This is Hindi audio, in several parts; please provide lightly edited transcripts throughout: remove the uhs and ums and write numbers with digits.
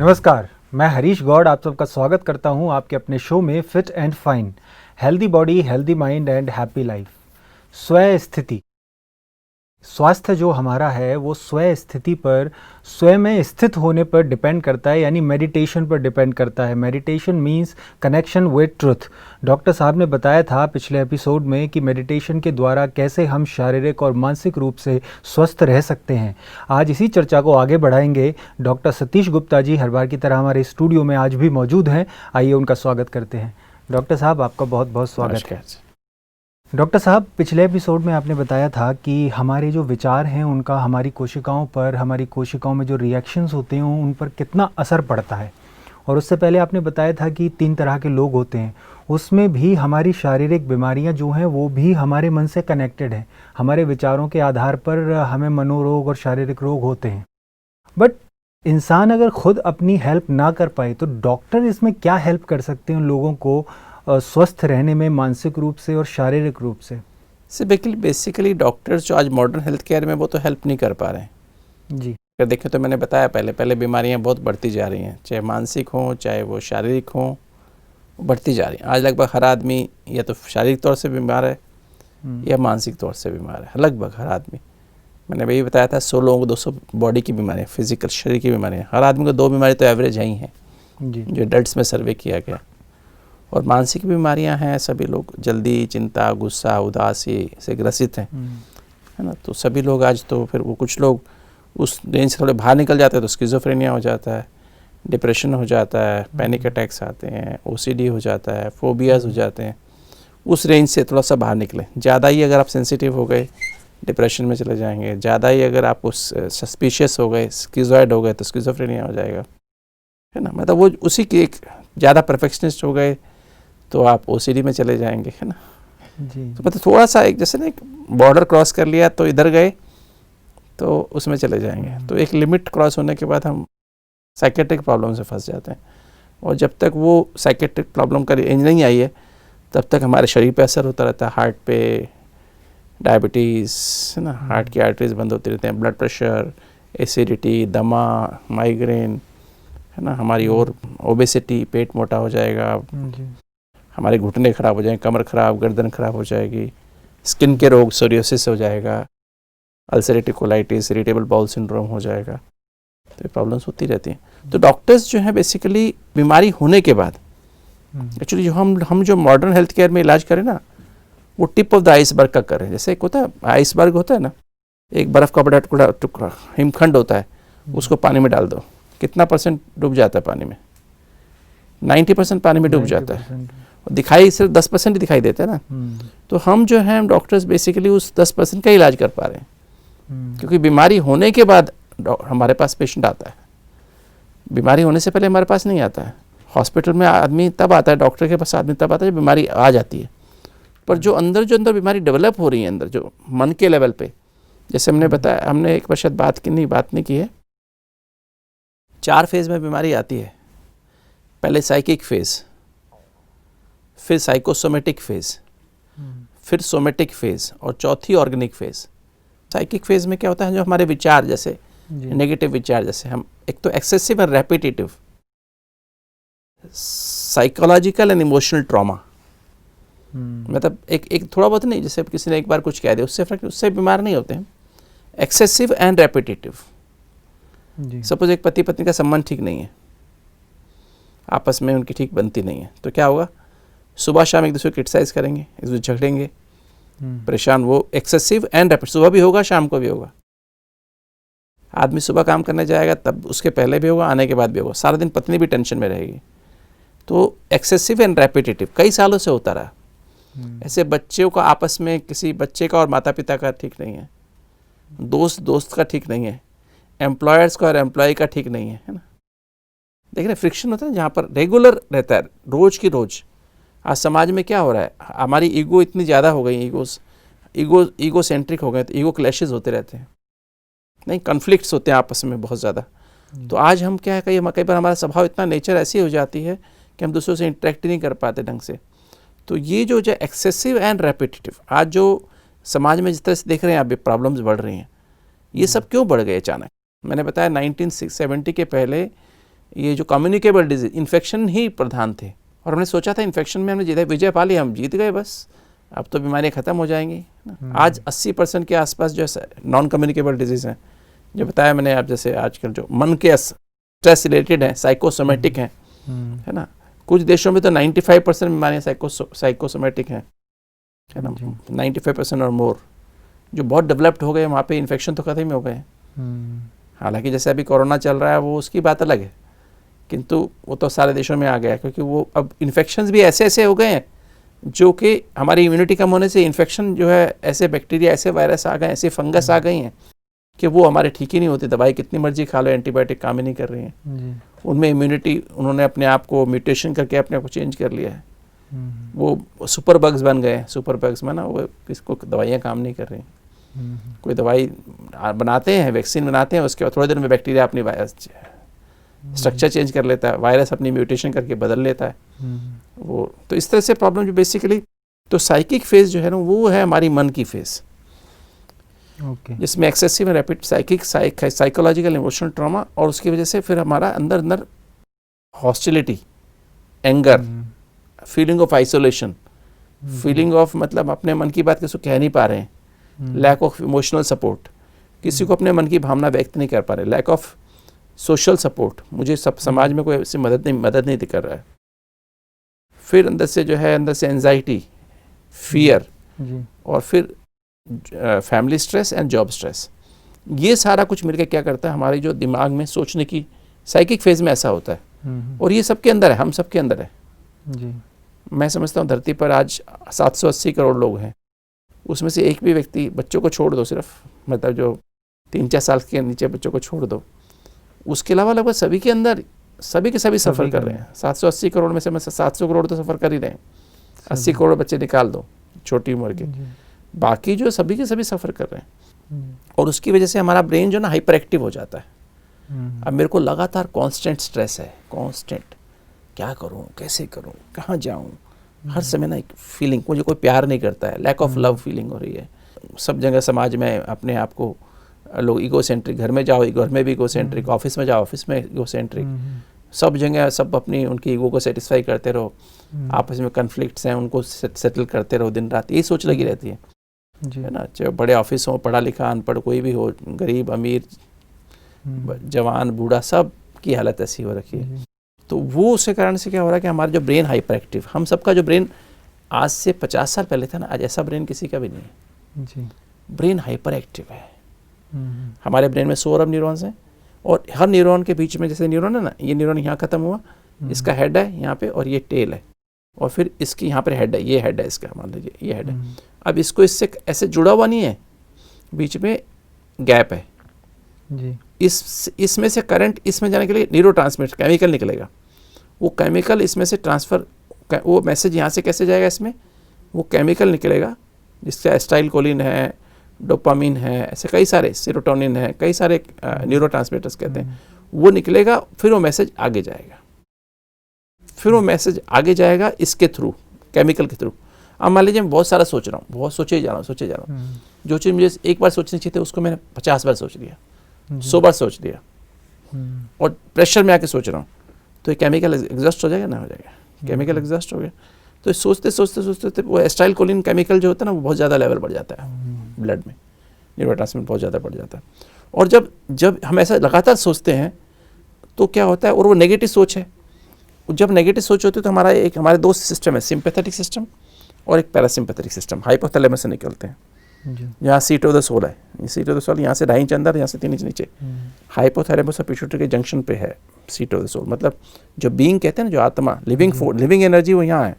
नमस्कार, मैं हरीश गौड़ आप सबका स्वागत करता हूं आपके अपने शो में fit and fine, healthy body, healthy mind and happy life. स्व स्थिति, स्वास्थ्य जो हमारा है वो स्व स्थिति पर, स्वयं में स्थित होने पर डिपेंड करता है, यानी मेडिटेशन पर डिपेंड करता है। Meditation means connection with truth. Doctor साहब ने बताया था पिछले एपिसोड में कि मेडिटेशन के द्वारा कैसे हम शारीरिक और मानसिक रूप से स्वस्थ रह सकते हैं। आज इसी चर्चा को आगे बढ़ाएंगे। डॉक्टर सतीश गुप्ता जी हर बार की तरह हमारे स्टूडियो में आज भी मौजूद हैं। आइए उनका स्वागत करते हैं। डॉक्टर साहब, आपका बहुत बहुत स्वागत है। डॉक्टर साहब, पिछले एपिसोड में आपने बताया था कि हमारे जो विचार हैं उनका हमारी कोशिकाओं पर, हमारी कोशिकाओं में जो रिएक्शंस होते हैं उन पर कितना असर पड़ता है। और उससे पहले आपने बताया था कि 3 तरह के लोग होते हैं, उसमें भी हमारी शारीरिक बीमारियां जो हैं वो भी हमारे मन से कनेक्टेड हैं। हमारे विचारों के आधार पर हमें मनोरोग और शारीरिक रोग होते हैं। बट इंसान अगर खुद अपनी हेल्प ना कर पाए तो डॉक्टर इसमें क्या हेल्प कर सकते हैं उन लोगों को स्वस्थ रहने में, मानसिक रूप से और शारीरिक रूप से? बेसिकली डॉक्टर्स जो आज मॉडर्न हेल्थ केयर में वो तो हेल्प नहीं कर पा रहे हैं जी। अगर देखें तो मैंने बताया पहले बीमारियां बहुत बढ़ती जा रही हैं, चाहे मानसिक हों चाहे वो शारीरिक हों, बढ़ती जा रही हैं। आज लगभग हर आदमी या तो शारीरिक तौर से बीमार है या मानसिक तौर से बीमार है, लगभग हर आदमी। मैंने वही बताया था 100 लोगों को 200 बॉडी की बीमारियाँ, फिजिकल शरीर की बीमारियाँ, हर आदमी को 2 बीमारी तो एवरेज है ही हैं जो एडल्ट्स में सर्वे किया गया। और मानसिक बीमारियां हैं, सभी लोग जल्दी चिंता, गुस्सा, उदासी से ग्रसित हैं, है ना। तो सभी लोग आज तो फिर वो कुछ लोग उस रेंज से थोड़े बाहर निकल जाते हैं तो स्किज़ोफ्रेनिया हो जाता है, डिप्रेशन हो जाता है, पैनिक अटैक्स आते हैं, ओसीडी हो जाता है, फोबियाज़ हो जाते हैं। उस रेंज से थोड़ा सा बाहर निकलें। ज़्यादा ही अगर आप सेंसिटिव हो गए डिप्रेशन में चले जाएंगे, ज़्यादा ही अगर आप उस सस्पिशियस हो गए, स्किज़ोइड हो गए तो स्किज़ोफ्रेनिया हो जाएगा, है ना। मतलब वो उसी की एक ज़्यादा परफेक्शनिस्ट हो गए तो आप ओसीडी में चले जाएंगे, है ना जी। तो मतलब थोड़ा सा एक जैसे ना एक बॉर्डर क्रॉस कर लिया तो इधर गए तो उसमें चले जाएंगे। तो एक लिमिट क्रॉस होने के बाद हम साइकेट्रिक प्रॉब्लम से फंस जाते हैं। और जब तक वो साइकेट्रिक प्रॉब्लम का रेंज नहीं आई है तब तक हमारे शरीर पे असर होता रहता है, हार्ट पे, डायबिटीज़, है ना, हार्ट की आर्टरीज बंद होती रहते हैं, ब्लड प्रेशर, एसिडिटी, दमा, माइग्रेन, है ना, हमारी और ओबेसिटी, पेट मोटा हो जाएगा, हमारे घुटने खराब हो जाएंगे, कमर खराब, गर्दन खराब हो जाएगी, स्किन के रोग, सोरियोसिस हो जाएगा, ulcerative colitis, irritable bowel syndrome हो जाएगा। तो ये प्रॉब्लम्स होती रहती हैं। तो डॉक्टर्स जो हैं बेसिकली बीमारी होने के बाद एक्चुअली जो हम जो मॉडर्न हेल्थ केयर में इलाज करें ना, वो टिप ऑफ द आइसबर्ग का करें। जैसे एक होता है आइसबर्ग होता है ना, एक बर्फ़ का बड़ा टुकड़ा हिमखंड होता है, उसको पानी में डाल दो, कितना % डूब जाता है पानी में? 90% पानी में डूब जाता है। दिखाई सिर्फ 10% ही दिखाई देता है ना। तो हम जो हैं डॉक्टर्स बेसिकली उस 10% का इलाज कर पा रहे हैं, क्योंकि बीमारी होने के बाद हमारे पास पेशेंट आता है। बीमारी होने से पहले हमारे पास नहीं आता है। हॉस्पिटल में आदमी तब आता है, डॉक्टर के पास आदमी तब आता है जब बीमारी आ जाती है। पर जो अंदर बीमारी डेवलप हो रही है अंदर, जो मन के लेवल पे, जैसे हमने बताया, हमने एक बार शायद बात नहीं की है, 4 फेज़ में बीमारी आती है। पहले साइकिक फेज़, फिर साइकोसोमेटिक फेज़, फिर सोमेटिक फेज़ और चौथी ऑर्गेनिक फेज़। साइकिक फेज़ में क्या होता है, जो हमारे विचार जैसे नेगेटिव विचार, जैसे हम एक तो एक्सेसिव और repetitive psychological and emotional trauma, मतलब एक थोड़ा बहुत नहीं, जैसे किसी ने एक बार कुछ कह दिया उससे बीमार नहीं होते हैं। एक्सेसिव एंड रेपिटेटिव, सपोज एक पति पत्नी का संबंध ठीक नहीं है, आपस में उनकी ठीक बनती नहीं है, तो क्या होगा, सुबह शाम एक दूसरे को क्रिटिसाइज करेंगे, एक दूसरे झगड़ेंगे, परेशान। वो एक्सेसिव एंड रैपिड, सुबह भी होगा शाम को भी होगा। आदमी सुबह काम करने जाएगा तब उसके पहले भी होगा, आने के बाद भी होगा, सारा दिन पत्नी भी टेंशन में रहेगी। तो एक्सेसिव एंड रेपिटेटिव कई सालों से होता रहा। ऐसे बच्चों का आपस में, किसी बच्चे का और माता पिता का ठीक नहीं है, दोस्त का ठीक नहीं है, एम्प्लॉयर्स का और एम्प्लॉय का ठीक नहीं है ना। देख रहे फ्रिक्शन होता है जहाँ पर रेगुलर रहता है, रोज की रोज। आज समाज में क्या हो रहा है, हमारी ईगो इतनी ज़्यादा हो गई, ईगो सेंट्रिक हो गए, तो ईगो क्लैशेस होते रहते हैं, नहीं, कॉन्फ्लिक्ट्स होते हैं आपस में बहुत ज़्यादा। तो आज हम क्या है, कई बार हमारा स्वभाव इतना, नेचर ऐसी हो जाती है कि हम दूसरों से इंटरेक्ट नहीं कर पाते ढंग से। तो ये जो एक्सेसिव एंड रेपिटेटिव, आज जो समाज में जिस तरह से देख रहे हैं अभी प्रॉब्लम्स बढ़ रही हैं, ये सब क्यों बढ़ गए अचानक? मैंने बताया 1970 के पहले ये जो कम्युनिकेबल डिजीज, इन्फेक्शन ही प्रधान थे। और हमने सोचा था इन्फेक्शन में हमने विजय पा लिया, हम जीत गए, बस अब तो बीमारियाँ ख़त्म हो जाएंगी। आज 80% के आसपास जो है नॉन कम्युनिकेबल डिजीज़ हैं, जो बताया मैंने आप, जैसे आजकल जो मन के स्ट्रेस रिलेटेड हैं, साइकोसोमेटिक हैं, है ना। कुछ देशों में तो 95% बीमारियाँ साइकोसोमेटिक हैं, है ना, 95% और मोर। जो बहुत डेवलप्ड हो गए वहाँ पे इन्फेक्शन तो ख़त्म ही हो गए हैं। हालांकि जैसे अभी कोरोना चल रहा है वो उसकी बात अलग है, किंतु वो तो सारे देशों में आ गया, क्योंकि वो अब इन्फेक्शंस भी ऐसे ऐसे हो गए हैं जो कि हमारी इम्यूनिटी कम होने से इन्फेक्शन जो है, ऐसे बैक्टीरिया, ऐसे वायरस आ गए, ऐसे फंगस आ गई हैं कि वो हमारे ठीक ही नहीं होती। दवाई कितनी मर्जी खा लो, एंटीबायोटिक काम ही नहीं कर रही हैं। उनमें इम्यूनिटी, उन्होंने अपने आप को म्यूटेशन करके अपने आप को चेंज कर लिया है। वो सुपर बग्स बन गए। सुपर बग्स में ना वो किसको दवाइयाँ काम नहीं कर रही। कोई दवाई बनाते हैं, वैक्सीन बनाते हैं, उसके बाद थोड़े दिन में बैक्टीरिया अपनी स्ट्रक्चर चेंज कर लेता है, वायरस अपनी म्यूटेशन करके बदल लेता है। वो तो इस तरह से प्रॉब्लम जो बेसिकली, तो साइकिक फेज जो है ना वो है हमारी मन की फेज, जिसमें excessive and rapid psychological emotional trauma, और उसकी वजह से फिर हमारा अंदर अंदर hostility, anger, feeling of isolation, feeling of मतलब अपने मन की बात किसी को कह नहीं पा रहे हैं, लैक ऑफ इमोशनल सपोर्ट, किसी को अपने मन की भावना व्यक्त नहीं कर पा रहे, लैक ऑफ सोशल सपोर्ट, मुझे सब समाज में कोई ऐसी मदद नहीं कर रहा है। फिर अंदर से जो है, अंदर से एंजाइटी, फियर, और फिर family stress and job stress. ये सारा कुछ मिलकर क्या करता है, हमारे जो दिमाग में सोचने की साइकिक फेज में ऐसा होता है। और ये सबके अंदर है, हम सबके अंदर है जी। मैं समझता हूँ धरती पर आज 780 करोड़ लोग हैं, उसमें से एक भी व्यक्ति, बच्चों को छोड़ दो सिर्फ, मतलब जो 3-4 साल के नीचे बच्चों को छोड़ दो, उसके अलावा लगभग सभी के अंदर सभी के सभी सफ़र कर रहे हैं। 780 करोड़ में से मैं 700 करोड़ तो सफ़र कर ही रहे हैं। 80 करोड़ बच्चे निकाल दो छोटी उम्र के, बाकी जो सभी के सभी सफ़र कर रहे हैं। और उसकी वजह से हमारा ब्रेन जो ना हाइपर एक्टिव हो जाता है। अब मेरे को लगातार कांस्टेंट स्ट्रेस है, कांस्टेंट, क्या करूं, कैसे करूं, कहाँ जाऊं, हर समय ना एक फीलिंग, मुझे कोई प्यार नहीं करता है, लैक ऑफ लव फीलिंग हो रही है। सब जगह समाज में अपने आप को लोग ईगोसेंट्रिक, घर में जाओ घर में भी ईगोसेंट्रिक, ऑफिस में जाओ ऑफिस में ईगोसेंट्रिक, सब जगह सब अपनी उनकी ईगो को सेटिस्फाई करते रहो, आपस में कन्फ्लिक्ट्स हैं उनको सेटल करते रहो, दिन रात यही सोच लगी रहती है ना। चाहे बड़े ऑफिस हो, पढ़ा लिखा अनपढ़ कोई भी हो, गरीब अमीर, जवान बूढ़ा, सब की हालत ऐसी हो रखी है। तो वो उसके कारण से क्या हो रहा है कि हमारा जो ब्रेन हाइपर एक्टिव, हम सबका जो ब्रेन आज से 50 साल पहले था ना, आज ऐसा ब्रेन किसी का भी नहीं है जी। ब्रेन हाइपर एक्टिव है। हमारे ब्रेन में 100 अरब न्यूरॉन्स हैं, और हर न्यूरॉन के बीच में, जैसे न्यूरॉन है ना, ये न्यूरॉन यहाँ खत्म हुआ, इसका हेड है यहाँ पे, और ये टेल है, और फिर इसकी यहाँ पर हेड है, ये हेड है इसका, मान लीजिए ये हेड है। अब इसको इससे ऐसे जुड़ा हुआ नहीं है, बीच में गैप है जी। इसमें से करंट इसमें जाने के लिए न्यूरोट्रांसमीटर केमिकल निकलेगा, वो केमिकल इसमें से ट्रांसफ़र, वो मैसेज यहाँ से कैसे जाएगा, इसमें वो केमिकल निकलेगा जिससे एसिटाइलकोलिन है, डोपामिन है, ऐसे कई सारे, सेरोटोनिन है, कई सारे न्यूरोट्रांसमीटर्स कहते हैं, वो निकलेगा, फिर वो मैसेज आगे जाएगा, फिर वो मैसेज आगे जाएगा इसके थ्रू, केमिकल के थ्रू। अब मान लीजिए मैं बहुत सारा सोच रहा हूँ, बहुत सोचे जा रहा हूँ, जो चीज़ मुझे एक बार सोचनी चाहिए उसको मैंने 50 बार सोच लिया, 100 बार सोच लिया, और प्रेशर में आके सोच रहा हूँ, तो ये केमिकल एग्जॉस्ट हो जाएगा ना, हो जाएगा, केमिकल एग्जॉस्ट हो गया। तो सोचते सोचते सोचते वो एसिटाइलकोलिन केमिकल जो होता है ना, वो बहुत ज़्यादा लेवल बढ़ जाता है ब्लड में, न्यूरोट्रांसमीटर बहुत ज़्यादा बढ़ जाता है। और जब हम ऐसा लगातार सोचते हैं तो क्या होता है, और वो नेगेटिव सोच है, जब नेगेटिव सोच होती है तो हमारे दो सिस्टम है, सिंपैथेटिक सिस्टम और एक पैरासिम्पैथेटिक सिस्टम, हाइपोथैलेमस से निकलते हैं। यहाँ सीट ऑफ द सोल है, ये सीट ऑफ द सोल यहाँ से 2.5 इंच अंदर, यहाँ से 3 इंच नीचे, हाइपोथैलेमस और पिट्यूटरी के जंक्शन पे है सीट ऑफ द सोल। मतलब जो बीइंग कहते हैं ना, जो आत्मा, लिविंग एनर्जी, वो यहाँ है,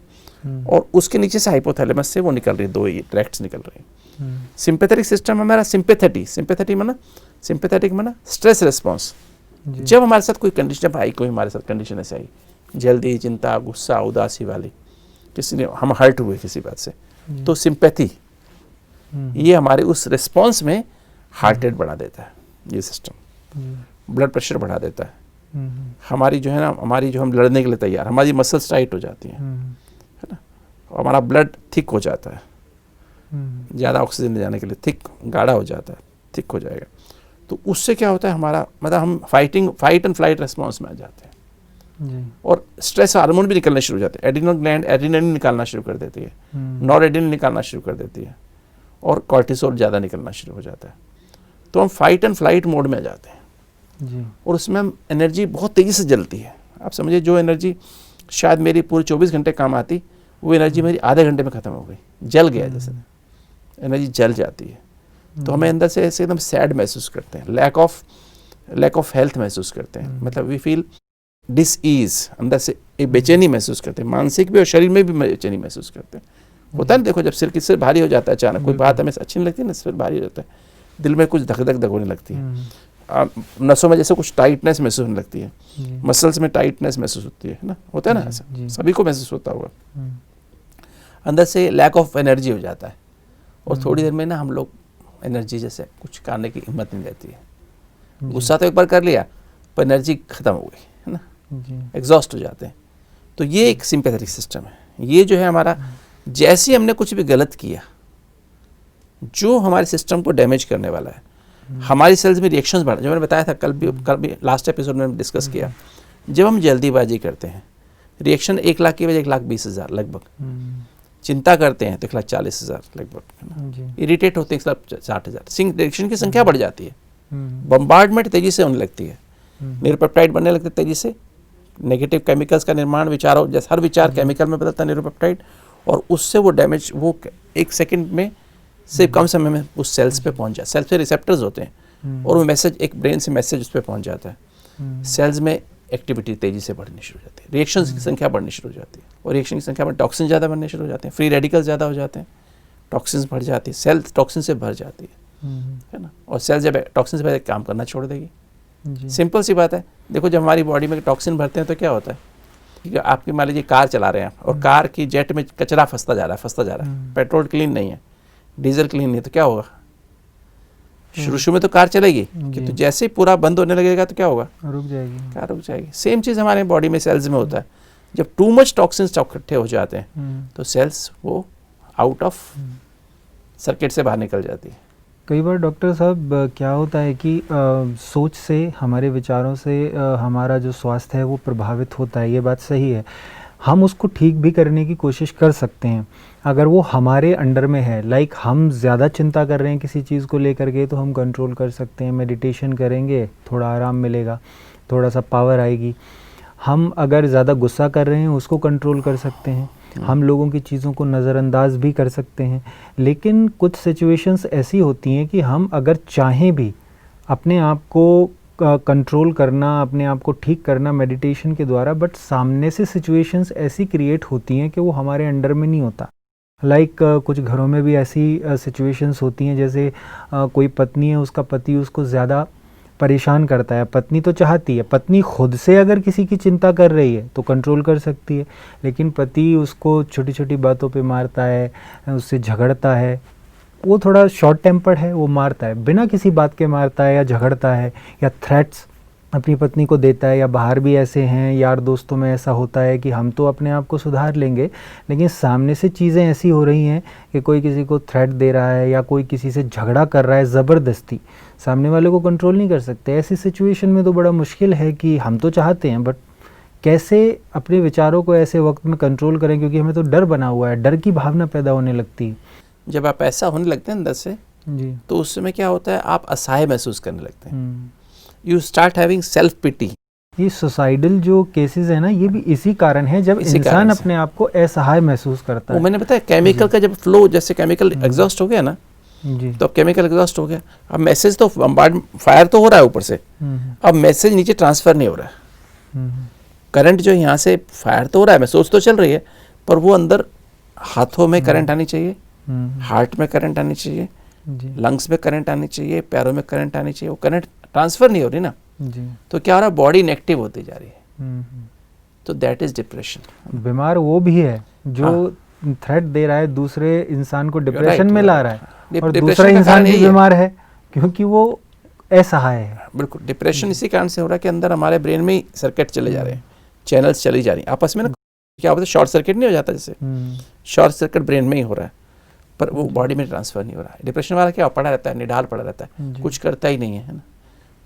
और उसके नीचे से हाइपोथैलेमस से वो निकल रही है, 2 ट्रैक्ट्स निकल रही है। सिंपैथेटिक सिस्टम हमारा सिंपैथेटिक माना स्ट्रेस रिस्पॉन्स। जब हमारे साथ कोई कंडीशन आई, कोई हमारे साथ कंडीशन ऐसे आई, जल्दी, चिंता, गुस्सा, उदासी वाली, किसी ने, हम हर्ट हुए किसी बात से, तो सिंपैथी, ये हमारे उस रिस्पॉन्स में हार्ट रेट बढ़ा देता है, ये सिस्टम ब्लड प्रेशर बढ़ा देता है, हमारी जो है ना, हमारी जो हम लड़ने के लिए तैयार, हमारी मसल्स टाइट हो जाती हैं, है ना, और हमारा ब्लड थिक हो जाता है, ज़्यादा ऑक्सीजन ले जाने के लिए थिक, गाढ़ा हो जाता है, थिक हो जाएगा। तो उससे क्या होता है, हमारा मतलब हम फाइट एंड फ्लाइट रिस्पॉन्स में आ जाते हैं। जी। और स्ट्रेस हार्मोन भी निकलने शुरू हो जाते हैं। एड्रिनल ग्लैंड एड्रेनलिन निकालना शुरू कर देती है, नॉर एड्रेनलिन निकालना शुरू कर देती है, और कॉर्टिसोल ज़्यादा निकलना शुरू हो जाता है। तो हम फाइट एंड फ्लाइट मोड में आ जाते हैं जी। और उसमें हम एनर्जी बहुत तेज़ी से जलती है। आप समझिए जो एनर्जी शायद मेरी पूरे 24 घंटे काम आती, वो एनर्जी मेरी आधे घंटे में ख़त्म हो गई, जल गया जैसे एनर्जी जल जाती है। तो हमें अंदर से ऐसे एकदम सैड महसूस करते हैं, लैक ऑफ हेल्थ महसूस करते हैं, मतलब वी फील डिसईज, अंदर से एक बेचैनी महसूस करते हैं, मानसिक भी और शरीर में भी बेचैनी महसूस करते हैं। होता है ना, देखो जब सिर भारी हो जाता है अचानक, कोई बात हमें अच्छी नहीं लगती ना, सिर भारी हो जाता है, दिल में कुछ धक धक होने लगती है, नसों में जैसे कुछ टाइटनेस महसूस होने लगती है, मसल्स में टाइटनेस महसूस होती है ना, होता है ना ऐसा, सभी को महसूस होता होगा। अंदर से लैक ऑफ एनर्जी हो जाता है और थोड़ी देर में ना हम लोग एनर्जी जैसे कुछ करने की हिम्मत नहीं रहती है। गुस्सा तो एक बार कर लिया पर एनर्जी खत्म हो गई है ना, एग्जॉस्ट हो जाते हैं। तो ये एक सिंपैथेटिक सिस्टम है। ये जो है हमारा, जैसे ही हमने कुछ भी गलत किया जो हमारे सिस्टम को डैमेज करने वाला है, हमारी सेल्स में रिएक्शंस बढ़, जो मैंने बताया था कल भी लास्ट एपिसोड में डिस्कस किया, जब हम जल्दीबाजी करते हैं रिएक्शन 1 लाख की वजह 1,20,000 लगभग, चिंता करते हैं तो 1,40,000 लगभग, इरिटेट होते हैं 1,60,000, रिएक्शन की संख्या बढ़ जाती है, बम्बार्डमेंट तेजी से होने लगती है, न्यूरोपेप्टाइड बनने लगते हैं तेजी से, नेगेटिव केमिकल्स का निर्माण, विचारों जैसे हर विचार केमिकल में बदलता है न्यूरोपेप्टाइड, और उससे वो डैमेज वो 1 सेकंड में से कम समय में उस सेल्स पे पहुंच जाए। सेल्स पे रिसेप्टर्स होते हैं और वो मैसेज, एक ब्रेन से मैसेज उस पर पहुंच जाता है, सेल्स में एक्टिविटी तेजी से बढ़नी शुरू हो जाती है, रिएक्शंस की संख्या बढ़नी शुरू हो जाती है, और रिएक्शन की संख्या में टॉक्सिन ज़्यादा बनने शुरू हो जाते हैं, फ्री रेडिकल्स ज़्यादा हो जाते हैं, टॉक्सिन्स बढ़ जाती है, सेल टॉक्सिन से भर जाती है ना, और सेल जब टॉक्सिन से काम करना छोड़ देगी। सिंपल सी बात है, देखो जब हमारी बॉडी में टॉक्सिन भरते हैं तो क्या होता है, ठीक है, आपकी मान लीजिए कार चला रहे हैं और कार की जेट में कचरा फंसता जा रहा है, पेट्रोल क्लीन नहीं है, डीजल क्लीन नहीं है, तो क्या होगा, शुरू में तो कार चलेगी, कि तो जैसे ही पूरा बंद होने लगेगा तो क्या होगा, रुक जाएगी, कार रुक जाएगी। सेम चीज़ हमारे बॉडी में सेल्स में होता है, जब टू मच टॉक्सिन्स इकट्ठे हो जाते हैं तो सेल्स वो आउट ऑफ सर्किट से बाहर निकल जाती है। कई बार डॉक्टर साहब क्या होता है कि सोच से, हमारे विचारों से हमारा जो स्वास्थ्य है वो प्रभावित होता है, ये बात सही है। हम उसको ठीक भी करने की कोशिश कर सकते हैं अगर वो हमारे अंडर में है। लाइक हम ज़्यादा चिंता कर रहे हैं किसी चीज़ को लेकर के, तो हम कंट्रोल कर सकते हैं, मेडिटेशन करेंगे, थोड़ा आराम मिलेगा, थोड़ा सा पावर आएगी। हम अगर ज़्यादा गुस्सा कर रहे हैं उसको कंट्रोल कर सकते हैं, हम लोगों की चीज़ों को नज़रअंदाज भी कर सकते हैं। लेकिन कुछ सिचुएशंस ऐसी होती हैं कि हम अगर चाहें भी अपने आप को कंट्रोल करना, अपने आप को ठीक करना मेडिटेशन के द्वारा, बट सामने से सिचुएशंस ऐसी क्रिएट होती हैं कि वो हमारे अंडर में नहीं होता। लाइक कुछ घरों में भी ऐसी सिचुएशंस होती हैं, जैसे कोई पत्नी है, उसका पति उसको ज़्यादा परेशान करता है। पत्नी तो चाहती है, पत्नी खुद से अगर किसी की चिंता कर रही है तो कंट्रोल कर सकती है, लेकिन पति उसको छोटी छोटी बातों पे मारता है, उससे झगड़ता है, वो थोड़ा शॉर्ट टेम्पर्ड है, वो मारता है, बिना किसी बात के मारता है या झगड़ता है या थ्रेट्स अपनी पत्नी को देता है। या बाहर भी ऐसे हैं, यार दोस्तों में ऐसा होता है कि हम तो अपने आप को सुधार लेंगे, लेकिन सामने से चीज़ें ऐसी हो रही हैं कि कोई किसी को थ्रेट दे रहा है या कोई किसी से झगड़ा कर रहा है ज़बरदस्ती, सामने वाले को कंट्रोल नहीं कर सकते। ऐसी सिचुएशन में तो बड़ा मुश्किल है कि हम तो चाहते हैं, बट कैसे अपने विचारों को ऐसे वक्त में कंट्रोल करें, क्योंकि हमें तो डर बना हुआ है, डर की भावना पैदा होने लगती है। जब आप ऐसा होने लगते हैं अंदर से जी, तो उस समय क्या होता है, आप असहाय महसूस करने लगते हैं, you start having self pity. ये सुसाइडल जो केसेस है ना, ये भी इसी कारण है, जब इंसान अपने आप को असहाय महसूस करता है। मैंने बताया केमिकल का जब फ्लो, जैसे केमिकल एग्जॉस्ट हो गया ना जी, तो अब केमिकल एग्जॉस्ट हो गया, अब मैसेज तो फायर तो हो रहा है ऊपर से, अब मैसेज नीचे ट्रांसफर नहीं हो रहा है। करंट जो यहाँ से फायर तो हो रहा है, महसूस तो चल रही है, पर वो अंदर हाथों में करंट आनी चाहिए, हार्ट में करंट आनी चाहिए, लंग्स में करंट आनी चाहिए, पैरों में करंट आनी चाहिए, वो करंट ट्रांसफर नहीं हो रही ना जी, तो क्या हो रहा है, बॉडी इनएक्टिव होती जा रही है, तो दैट इज डिप्रेशन। बीमार वो भी है जो थ्रेट दे रहा है, दूसरे इंसान को डिप्रेशन में ला रहा है, और दूसरा इंसान भी बीमार है क्योंकि वो असहाय है। बिल्कुल, डिप्रेशन इसी कारण से हो रहा है कि अंदर हमारे ब्रेन में ही सर्किट चले जा रहे हैं, चैनल्स चली जा रही हैं आपस में ना, क्या होता है शॉर्ट सर्किट नहीं हो जाता, जैसे शॉर्ट सर्किट ब्रेन में ही हो रहा है, पर वो बॉडी में ट्रांसफर नहीं हो रहा है। डिप्रेशन वाला क्या पड़ा रहता है, निढाल पड़ा रहता है, कुछ करता ही नहीं है ना,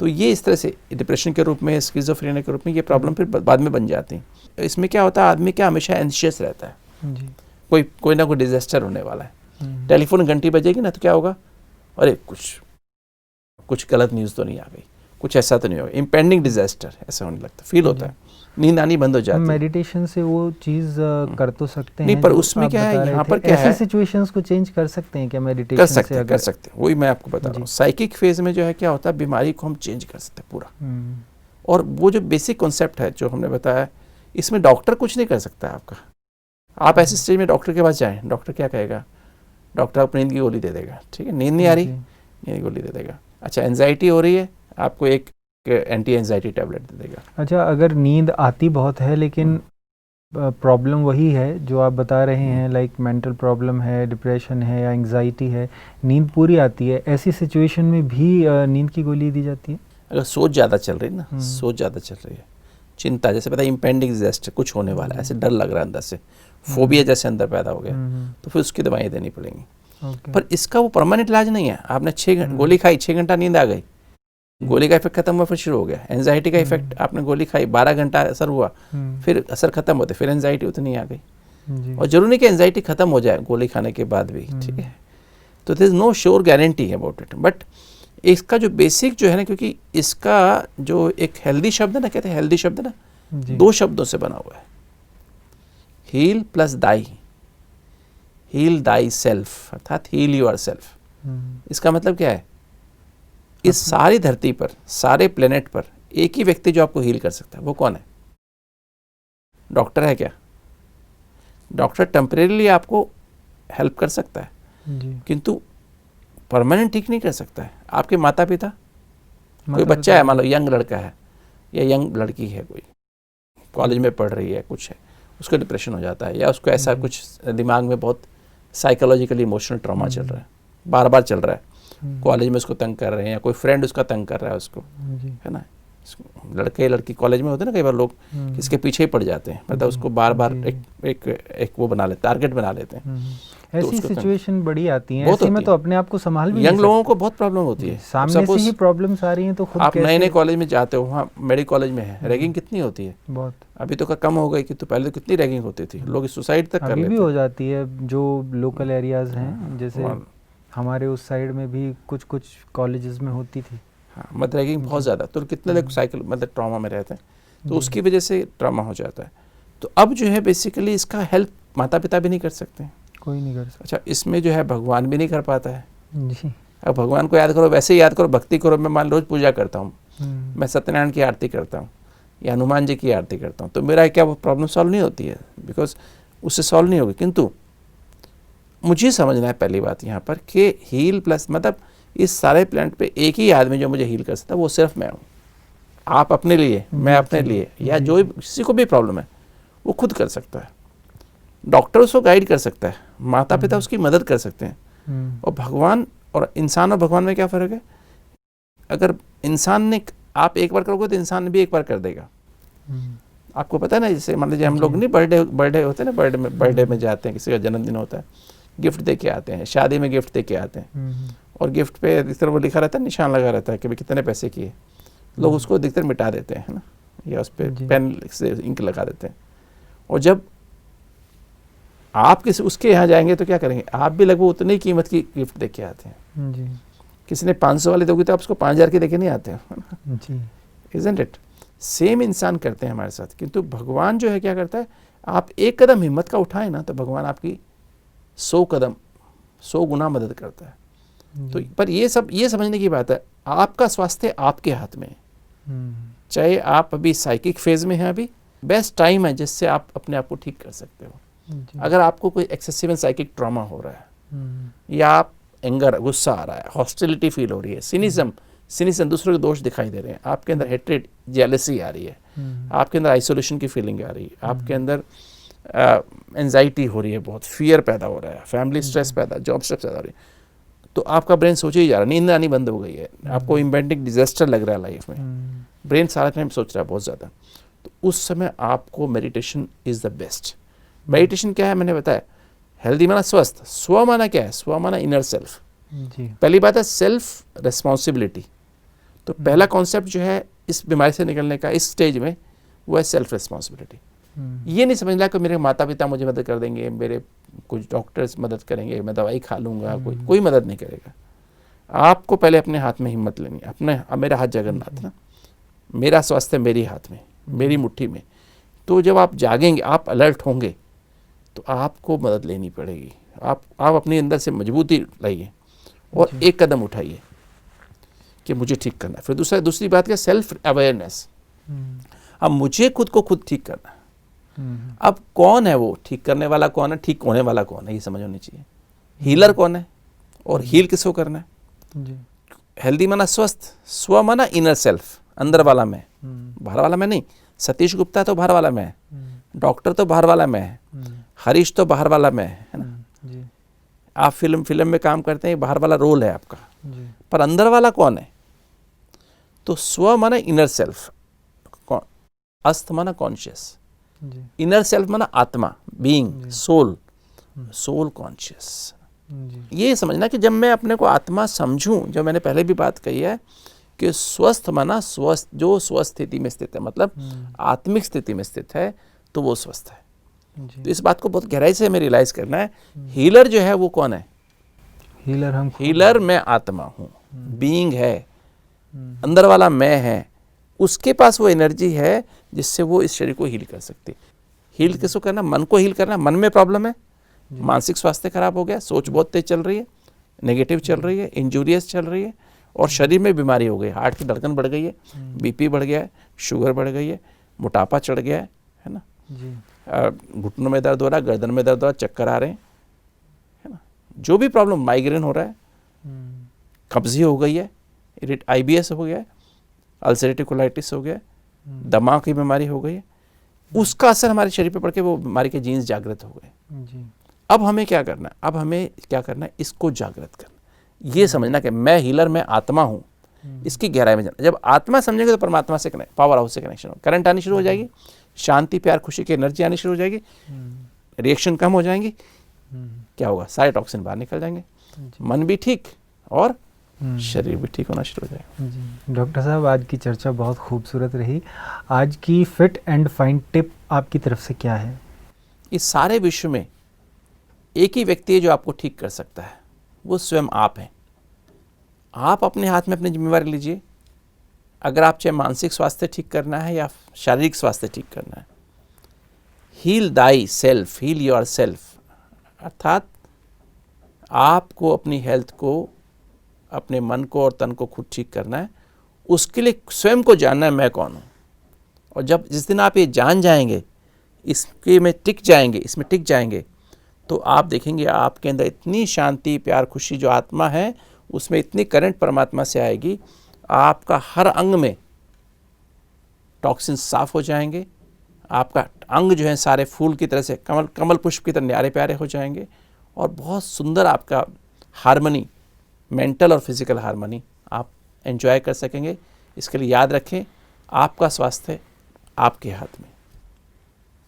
तो ये इस तरह से डिप्रेशन के रूप में, स्किज़ोफ्रेनिया के रूप में ये प्रॉब्लम फिर बाद में बन जाती है। इसमें क्या होता है, आदमी क्या हमेशा एंशियस रहता है जी। कोई ना कोई डिजास्टर होने वाला है। टेलीफोन घंटी बजेगी ना तो क्या होगा, अरे कुछ गलत न्यूज़ तो नहीं आ गई, कुछ ऐसा तो नहीं होगा, इम्पेंडिंग डिजास्टर ऐसा होने लगता है, फील होता है, नींद आनी बंद हो जाती है। मेडिटेशन से वो चीज़ कर तो सकते हैं नहीं, पर उसमें क्या है, यहाँ पर क्या है, ऐसी सिचुएशंस को चेंज कर सकते हैं क्या मेडिटेशन से? कर सकते हैं, वही मैं आपको बता रहा हूँ। साइकिक फेज में जो है क्या होता है, बीमारी को हम चेंज कर सकते हैं पूरा। और वो जो बेसिक कॉन्सेप्ट है जो हमने बताया, इसमें डॉक्टर कुछ नहीं कर सकता है आपका। आप ऐसे स्टेज में डॉक्टर के पास जाएं, डॉक्टर क्या कहेगा, डॉक्टर आपको नींद की गोली दे देगा, ठीक है, नींद नहीं आ रही, नींद की गोली दे देगा। अच्छा, एंजाइटी हो रही है, आपको एक एंटी एंजाइटी टैबलेट दे देगा। अच्छा, अगर नींद आती बहुत है लेकिन प्रॉब्लम वही है जो आप बता रहे हैं, लाइक मेंटल प्रॉब्लम है, डिप्रेशन है या एंजाइटी है, नींद पूरी आती है, ऐसी सिचुएशन में भी नींद की गोली दी जाती है? अगर सोच ज़्यादा चल रही है ना, सोच ज़्यादा चल रही है, चिंता, जैसे पता है इम्पेंडिंग डिजास्टर, कुछ होने वाला है, ऐसे डर लग रहा है अंदर से, फोबिया जैसे अंदर पैदा हो गया, तो फिर उसकी दवाएं देनी पड़ेंगी। पर इसका वो परमानेंट इलाज नहीं है। आपने 6 घंटे गोली खाई, 6 घंटा नींद आ गई, गोली का इफेक्ट खत्म हुआ, फिर शुरू हो गया एंजाइटी का इफेक्ट। आपने गोली खाई, 12 घंटा असर हुआ, फिर असर खत्म होते, फिर एंजाइटी उतनी आ गई। और जरूरी नहीं कि एंजाइटी खत्म हो जाए गोली खाने के बाद भी, ठीक है। तो there is no sure guarantee about it, but इसका जो बेसिक जो है ना, क्योंकि इसका जो एक हेल्दी शब्द है ना, कहते हैं हेल्दी शब्द ना, 2 शब्दों से बना हुआ है, हील प्लस दाई, हील दाई सेल्फ, अर्थात हील योर सेल्फ। इसका मतलब क्या है, इस सारी धरती पर, सारे प्लेनेट पर एक ही व्यक्ति जो आपको हील कर सकता है, वो कौन है? डॉक्टर है क्या? डॉक्टर टेम्परेरीली आपको हेल्प कर सकता है, किंतु परमानेंट ठीक नहीं कर सकता है। आपके माता पिता, कोई बच्चा है, मान लो यंग लड़का है या यंग लड़की है, कोई कॉलेज में पढ़ रही है, कुछ है, उसको डिप्रेशन हो जाता है, या उसको ऐसा कुछ दिमाग में बहुत साइकोलॉजिकली इमोशनल ट्रॉमा चल रहा है, बार बार चल रहा है, कॉलेज में उसको तंग कर रहे हैं, या कोई फ्रेंड उसका तंग कर रहा है उसको, है ना। लड़के लड़की कॉलेज में होते हैं ना, कई बार लोग इसके पीछे ही पड़ जाते हैं, मतलब उसको बार बार एक वो बना लेते, टारगेट बना लेते हैं। ऐसी सिचुएशन बड़ी आती है, ऐसे में तो अपने आप को संभाल भी यंग लोगों को बहुत प्रॉब्लम होती है। सामने से ही प्रॉब्लम्स आ रही हैं, तो खुद आप नए नए कॉलेज में जाते हो, वहाँ मेडिकल कॉलेज में है, रैगिंग कितनी होती है, बहुत। अभी तो कम हो गई, कि तो पहले तो कितनी रैगिंग होती थी, लोग सुसाइड तक कर लेते भी हो जाती है। जो लोकल एरियाज हैं, जैसे हमारे उस साइड में भी कुछ कॉलेजेस में होती थी। हाँ, मतलब रैगिंग बहुत ज़्यादा, तो कितने लोग साइकिल मतलब ट्रॉमा में रहते हैं, तो उसकी वजह से ट्रॉमा हो जाता है। तो अब जो है बेसिकली इसका हेल्प माता पिता भी नहीं कर सकते, कोई नहीं कर सकता। अच्छा, इसमें जो है भगवान भी नहीं कर पाता है जी। अब भगवान को याद करो, वैसे ही याद करो, भक्ति करो। मैं मान रोज पूजा करता हूँ, मैं सत्यनारायण की आरती करता हूँ या हनुमान जी की आरती करता हूँ, तो मेरा क्या वो प्रॉब्लम सॉल्व नहीं होती है, बिकॉज उससे सॉल्व नहीं होगी। किंतु मुझे समझना है पहली बात यहाँ पर कि हील प्लस मतलब इस सारे प्लेनेट पे एक ही आदमी जो मुझे हील कर सकता है, वो सिर्फ मैं हूँ। आप अपने लिए, मैं अपने लिए, या जो किसी को भी प्रॉब्लम है वो खुद कर सकता है। डॉक्टर उसको गाइड कर सकता है, माता पिता उसकी मदद कर सकते हैं। और भगवान और इंसान और भगवान में क्या फ़र्क है? अगर इंसान ने, आप एक बार करोगे तो इंसान भी एक बार कर देगा। आपको पता है ना, जैसे मान लीजिए हम लोग नहीं बर्थडे होते हैं ना, बर्थडे में जाते हैं, किसी का जन्मदिन होता है, गिफ्ट दे के आते हैं, शादी में गिफ्ट दे के आते हैं, और गिफ्ट पे अधिकतर वो लिखा रहता है, निशान लगा रहता है कि भाई कितने पैसे किए। लोग उसको अधिकतर मिटा देते हैं, है ना, या उस पर पेन से इंक लगा देते हैं। और जब आप किसी उसके यहाँ जाएंगे तो क्या करेंगे, आप भी लगभग उतनी कीमत की गिफ्ट दे के आते हैं जी। किसी ने 500 वाली दोगे तो आप उसको 5000 की देके नहीं आते हो, इज़न्ट इट? सेम इंसान करते हैं हमारे साथ। किंतु भगवान जो है क्या करता है, आप एक कदम हिम्मत का उठाए ना, तो भगवान आपकी 100 गुना मदद करता है। तो पर ये समझने की बात है, आपका स्वास्थ्य आपके हाथ में है। चाहे आप अभी साइकिक फेज में हैं, अभी बेस्ट टाइम है जिससे आप अपने आप को ठीक कर सकते हो। अगर आपको कोई एक्सेसिव साइकिक ट्रॉमा हो रहा है, या आप एंगर, गुस्सा आ रहा है, हॉस्टिलिटी फील हो रही है, सिनिज्म, दूसरों के दोष दिखाई दे रहे हैं, आपके अंदर हेट्रेड, जेलसी आ रही है, आपके अंदर आइसोलेशन की फीलिंग आ रही है, आपके अंदर एंजाइटी हो रही है, बहुत फियर पैदा हो रहा है, फैमिली स्ट्रेस पैदा, जॉब स्ट्रेस पैदा हो रही है, तो आपका ब्रेन सोचे ही जा रहा है, नींद आनी बंद हो गई है, आपको इम्पेंडिंग डिजास्टर लग रहा है लाइफ में, ब्रेन सारा टाइम सोच रहा है बहुत ज़्यादा। तो उस समय आपको meditation is the best. Meditation क्या है मैंने बताया, हेल्दी माना स्वस्थ, स्व माना क्या है, स्व माना इनर सेल्फ। पहली बात है सेल्फ रिस्पॉन्सिबिलिटी। तो पहला कॉन्सेप्ट जो है इस बीमारी से निकलने का इस स्टेज में वो है सेल्फ रिस्पॉन्सिबिलिटी। ये नहीं समझना कि मेरे माता पिता मुझे मदद कर देंगे, मेरे कुछ डॉक्टर्स मदद करेंगे, मैं दवाई खा लूँगा, कोई मदद नहीं करेगा। आपको पहले अपने हाथ में हिम्मत लेनी है। अपने मेरा हाथ जगन्नाथ ना, मेरा स्वास्थ्य मेरी हाथ में, मेरी मुट्ठी में। तो जब आप जागेंगे, आप अलर्ट होंगे, तो आपको मदद लेनी पड़ेगी। आप अपने अंदर से मजबूती लाइए और एक कदम उठाइए कि मुझे ठीक करना है। फिर दूसरी बात क्या, सेल्फ अवेयरनेस। अब मुझे खुद को खुद ठीक करना है। अब कौन है वो ठीक करने वाला, कौन है ठीक होने वाला, कौन है, ये समझ होनी चाहिए। हीलर कौन है और हील किसको करना है। हेल्दी माना स्वस्थ, स्व माना इनर सेल्फ, अंदर वाला मैं, बाहर वाला मैं नहीं। सतीश गुप्ता तो बाहर वाला मैं है, डॉक्टर तो बाहर वाला मैं है, हरीश तो बाहर वाला मैं है ना। आप फिल्म में काम करते हैं, बाहर वाला रोल है आपका, पर अंदर वाला कौन है। तो स्व माना इनर सेल्फ, अस्त माना कॉन्शियस, इनर सेल्फ माना आत्मा, बीइंग, सोल कॉन्शियस। ये समझना कि जब मैं अपने को आत्मा समझूं, जो मैंने पहले भी बात कही है कि स्वस्थ माना स्वस्थ, जो स्वस्थ स्थिति में स्थित है, मतलब आत्मिक स्थिति में स्थित है, तो वो स्वस्थ है। तो इस बात को बहुत गहराई से हमें रियलाइज करना है। हीलर जो है वो कौन है। हीलर मैं आत्मा हूँ, बीइंग है, अंदर वाला मैं है। उसके पास वो एनर्जी है जिससे वो इस शरीर को हील कर सकती है। हील किसको करना, मन को हील करना। मन में प्रॉब्लम है, मानसिक स्वास्थ्य खराब हो गया, सोच बहुत तेज चल रही है, नेगेटिव चल रही है, इंजूरियस चल रही है, और शरीर में बीमारी हो गई, हार्ट की धड़कन बढ़ गई है, बीपी बढ़ गया है, शुगर बढ़ गई है, मोटापा चढ़ गया है ना, घुटनों में दर्द हो रहा है, गर्दन में दर्द हो रहा है, चक्कर आ रहे हैं, है ना, जो भी प्रॉब्लम, माइग्रेन हो रहा है, कब्जी हो गई है, IBS हो गया है, अल्सरेटिव कोलाइटिस हो गया, दिमाग की बीमारी हो गई है, उसका असर हमारे शरीर पे पड़ के वो बीमारी के जीन्स जागृत हो गए। अब हमें क्या करना है, अब हमें क्या करना है, इसको जागृत करना। ये समझना कि मैं हीलर, मैं आत्मा हूँ, इसकी गहराई में जाना। जब आत्मा समझेंगे तो परमात्मा से कनेक्ट, पावर हाउस से कनेक्शन हो, करंट आनी शुरू हो जाएगी, शांति प्यार खुशी की एनर्जी आनी शुरू हो जाएगी, रिएक्शन कम हो जाएंगी, क्या होगा, सारे टॉक्सिन बाहर निकल जाएंगे, मन भी ठीक और शरीर भी ठीक होना शुरू हो जाएगा। जी डॉक्टर साहब, आज की चर्चा बहुत खूबसूरत रही। आज की फिट एंड फाइन टिप आपकी तरफ से क्या है। इस सारे विश्व में एक ही व्यक्ति है जो आपको ठीक कर सकता है, वो स्वयं आप हैं। आप अपने हाथ में अपनी जिम्मेवारी लीजिए। अगर आप चाहे मानसिक स्वास्थ्य ठीक करना है या शारीरिक स्वास्थ्य ठीक करना है, heal thyself, heal yourself, अर्थात आपको अपनी हेल्थ को, अपने मन को और तन को खुद ठीक करना है। उसके लिए स्वयं को जानना है मैं कौन हूँ। और जब जिस दिन आप ये जान जाएंगे, इसमें टिक जाएंगे, तो आप देखेंगे आपके अंदर इतनी शांति प्यार खुशी, जो आत्मा है उसमें इतनी करंट परमात्मा से आएगी, आपका हर अंग में टॉक्सिन साफ हो जाएंगे, आपका अंग जो है सारे फूल की तरह से, कमल पुष्प की तरह न्यारे प्यारे हो जाएंगे, और बहुत सुंदर आपका हार्मनी, मेंटल और फिजिकल हार्मनी आप एंजॉय कर सकेंगे। इसके लिए याद रखें, आपका स्वास्थ्य आपके हाथ में।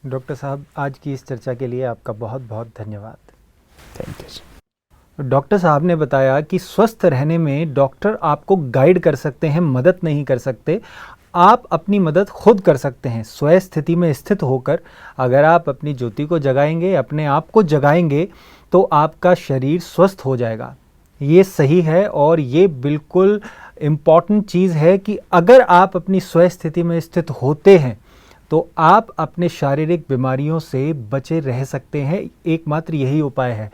डॉक्टर साहब, आज की इस चर्चा के लिए आपका बहुत बहुत धन्यवाद। Thank you. डॉक्टर साहब ने बताया कि स्वस्थ रहने में डॉक्टर आपको गाइड कर सकते हैं, मदद नहीं कर सकते। आप अपनी मदद खुद कर सकते हैं। स्वयं स्थिति में स्थित होकर अगर आप अपनी ज्योति को जगाएंगे, अपने आप को जगाएंगे, तो आपका शरीर स्वस्थ हो जाएगा। ये सही है और ये बिल्कुल इम्पॉर्टेंट चीज़ है कि अगर आप अपनी स्वयं स्थिति में स्थित होते हैं तो आप अपने शारीरिक बीमारियों से बचे रह सकते हैं। एकमात्र यही उपाय है।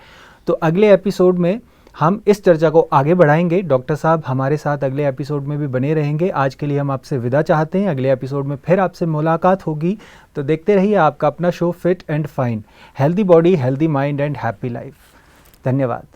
तो अगले एपिसोड में हम इस चर्चा को आगे बढ़ाएंगे। डॉक्टर साहब हमारे साथ अगले एपिसोड में भी बने रहेंगे। आज के लिए हम आपसे विदा चाहते हैं। अगले एपिसोड में फिर आपसे मुलाकात होगी। तो देखते रहिए आपका अपना show fit and fine, healthy body, healthy mind and happy life. धन्यवाद।